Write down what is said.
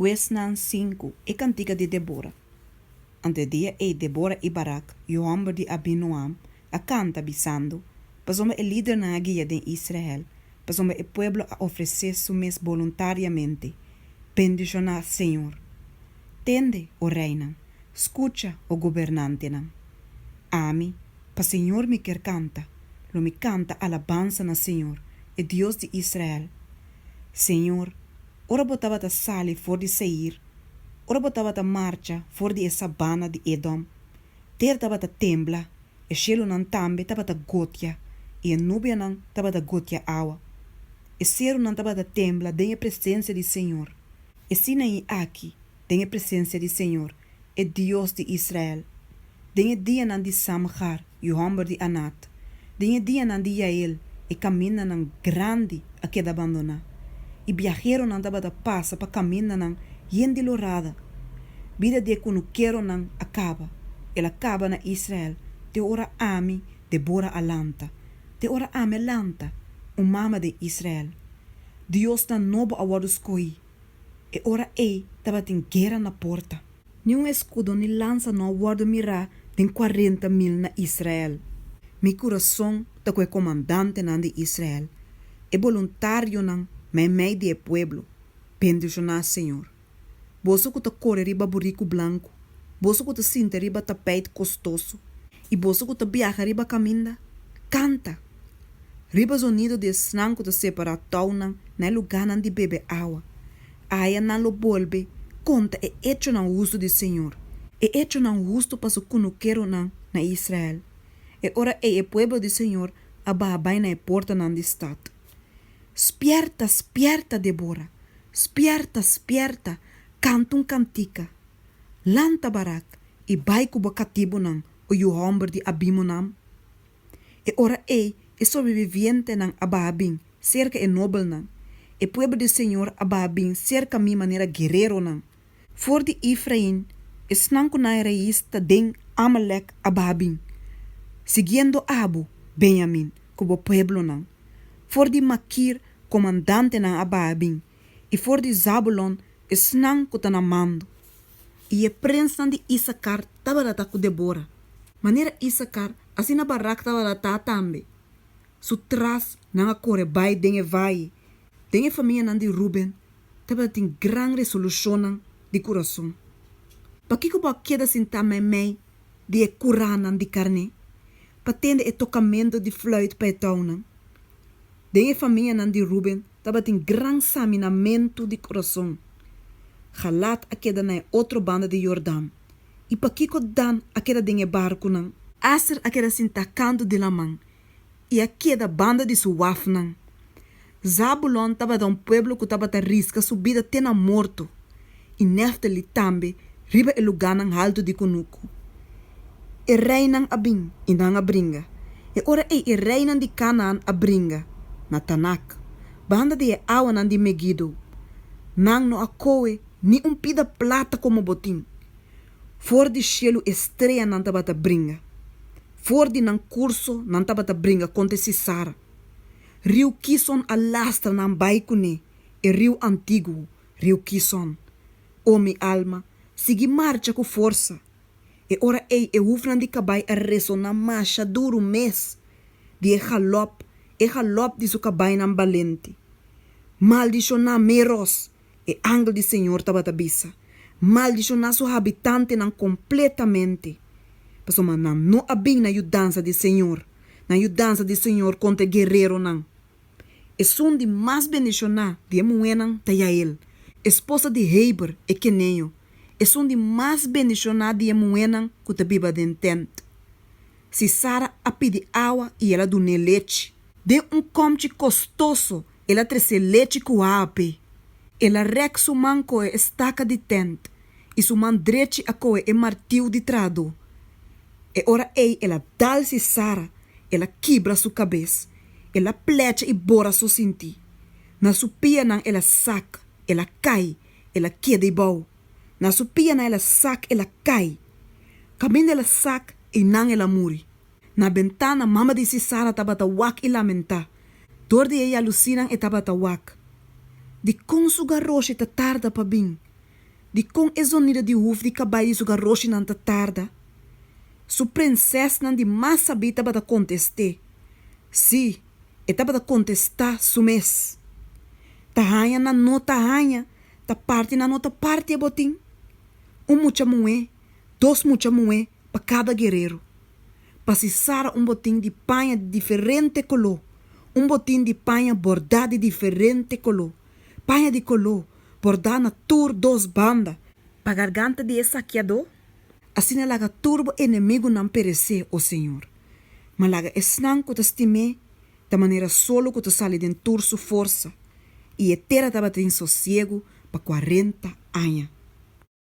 Wesnan 5, e cantiga de Débora. Ante dia Débora e Barak, e o homem de Abinoam, a canta bisando, pasoma o líder na guia de Israel, pasoma o pueblo a oferecer su mes voluntariamente, bendicionar Senhor. Tende, o reina, escucha, o governante nan. Ami, pa Senhor me quer canta, lo me canta alabanza na Senhor, e Deus de Israel. Senhor, ora botava ta sali for de Seir, ora botava ta marcha for de sabana de Edom, ter tava ta tembla, e cielo nan tambe tava ta gotia, e a nubia nan tava ta gotia awa. E cero nan tava ta tembla den a presença de Senhor. E sina e aqui, den a presença de Senhor, e Deus de Israel. Den a dia nan de Samgar, e o homem de Anat. Den a dia nan de Yael, e camina nan grande a que da abandonar. E viajero nan tava ta passa pa camina nan yendi lorada. Vida de kunuquero nan acaba. Ela acaba na Israel. Te ora ami Débora alanta. Te ora ami alanta. Mama de Israel. Deus na nobo awardos koi. E ora tava tem guerra na porta. Nenhum escudo ni lança no awardo mirar tem 40.000 na Israel. Mi coração ta kwe comandante nan de Israel. E voluntário nan mei de pueblo. Bendicionar Senhor. Boso que ta corre riba burrico blanco. Boso que ta sinta riba tapete costoso. E boso que ta viaja riba caminda. Canta. Riba sonido de snan que ta separa taunan na lugar nan de bebe água. Aya nan lo bolbe. Conta e hecho nan uso de Senhor. E hecho nan uso para su kunuquero nan na Israel. E ora e pueblo de Senhor ababai na porta nan de stad. Spierta, spierta, Débora. Spierta, spierta. Canta cantica. Lanta Barak. E vai kuba catibo nan. O yu homem de Abimonam. E ora e sobreviviente nan Ababin. Cerca e nobel nan. E pueblo de Senhor Ababin. Cerca mi maneira guerreiro nan. For de Efraim. Snanko na reista den Amalek Ababin. Siguiendo Abu. Benjamin. Kubo pueblo nan. For de Makir. Comandante na Ababin, e for de Zabulon, esnan kutanamando. E a prensa de Issacar tabarata com Débora. Maneira Issacar, assim na Barak tabarata tambe. Su tras na corre bai den vai. Den família nan de Ruben, tabarata tem gran resolução de coração. Pakiko pa queda sinta mei de curanan de carne, patende e tocamento de fluit para taunan. Den família nan de Ruben tava tem gran saminamento de coração. Galat a queda na outra banda de Jordão. E pa kiko dan a queda den barco nan. Aser a queda sin tacando de la man. E a queda banda de Suaf nan. Zabulon tava da pueblo que tava ta risca subida tena morto. E Neftali tambe riba e lugar nan alto de Kunuku. E rei nan abin e nan a bringa. E ora e rei nan de Canaan a bringa. Na Tanak, banda de awa nan de Megido. Nang no akoe, ni pida plata como botim. For de cielo estreia nan tabata bringa. For de nan curso nan tabata bringa conte Sisara. Rio Kison alastra nan baikune, e rio antigo, rio Kison. O mi alma, sigi marcha com força. E ora e ufran de cabai a ressonar marcha duro mês. De galop de su cabaina valente. Maldicionar meros, e angel de Senhor tabatabisa. Maldicionar su habitante nan completamente. Pasoma nan no abin na dança de Senhor. Na dança de Senhor contra guerreiro nan. E son de mais bendicionar de Emuenan Tayael. Esposa de Heber e Keneo. E son de mais bendicionar de Emuenan kutabiba den tent. Se Sara a pedir água e ela dune leite. De comte costoso, ela trece leite com ape. Ela rec su manco e estaca de tent, e su mandrete a coe e martil de trado. E ora ela dá-se Sara, ela quebra su cabeça, ela plecha e bora su sinti. Na su pia nan ela saca, ela cai, ela queda e bau. Na su pia nan ela saca, ela cai. Caminho ela saca e nan ela muri. Na ventana, mama de Sara tabata wak e lamenta. Dor de ela alucinan e tabata wak. De consuga roche ta tarda pa bin. De com esonida de uf de cabalho suga roxi nanta tarda. Su princesa nan de massa bita bata conteste. Si, eta bata contestar su mes. Tahanha na nota hanha, ta parte na nota parte é botim. Mucha moé, dos mucha moé para cada guerreiro. Passar botim de panha de diferente color. Botim de panha bordado de diferente color. Panha de color, bordada na tur dos banda. Pa garganta de saqueador. Assim laga turbo inimigo não perecer, o Senhor. Mas laga esnan que te estime, da maneira solo que te sale de tur su força. E etera tava tem sossego para 40 anos.